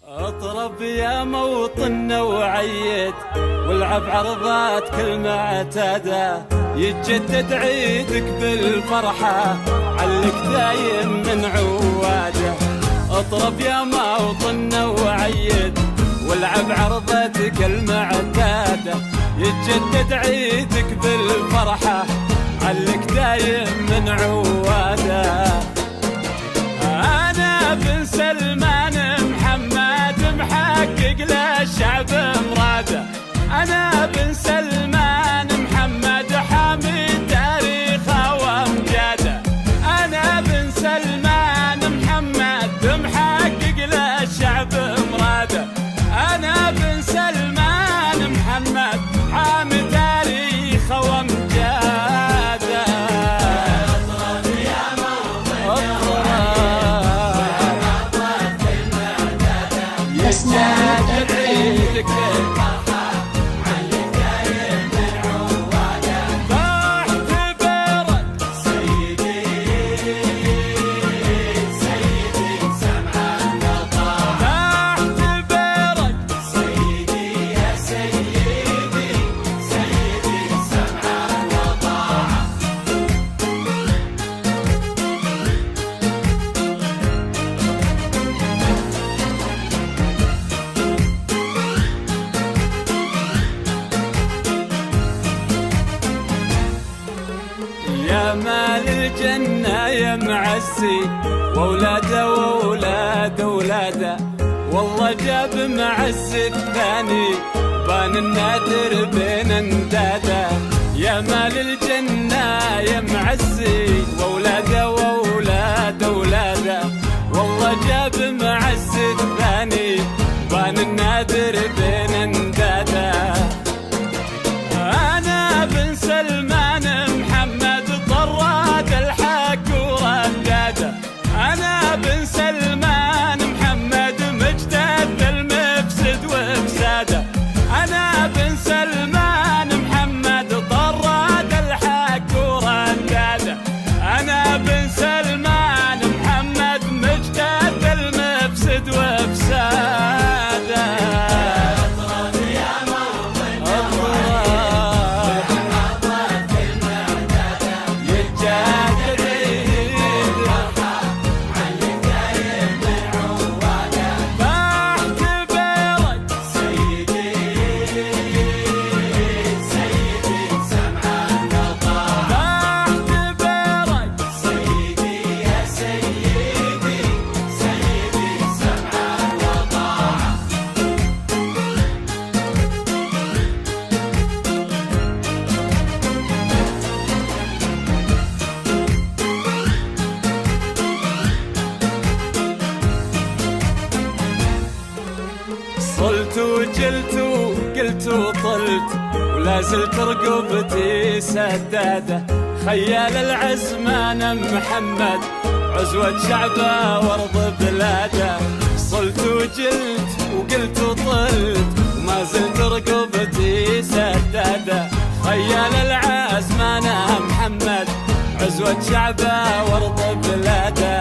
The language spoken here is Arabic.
اطرب يا موطننا وعيد والعب عرضات كل معتادة، يتجدد عيدك بالفرحة علك دايم من عواده. اطرب يا موطننا وعيد والعب عرضتك المعتادة، يتجدد عيدك بالفرحة علك دايم من عواده. أنا بن سلمان محمد محقق للشعب مراده، أنا بن سلمان محمد حامي تاريخه وامجاده، أنا بن سلمان محمد محقق للشعب مراده، أنا بن سلمان محمد حامي تاريخه وامجاده. يسجد عيدك تحت برد سيدي سيدي سمع الوطن، تحت برد سيدي يا سيدي سيدي سمع الوطن. يا مال الجنة يا معزي وولاده وولاد ولاده، والله جاب معز الثاني بان النادر بين انداده. يا مال الجنة يا معزي وولاده وولاد ولاده، والله جاب معز الثاني بان النادر بين انداده. أنا بن سلمان محمد طراد الحق ورداده، أنا بن سلمان محمد مجدد المفسد وفساده، أنا بن سلمان محمد طراد الحق ورداده، أنا بن سلمان محمد مجدد المفسد وفساده. صلت وجلت وقلت وطلت ولا زلت رقبتي سداده، خيال العزمان محمد عزوة شعبه وارض بلاده. صلت وجلت وقلت وطلت وما زلت رقبتي سداده، خيال العزمان محمد عزوة شعبه وارض بلاده.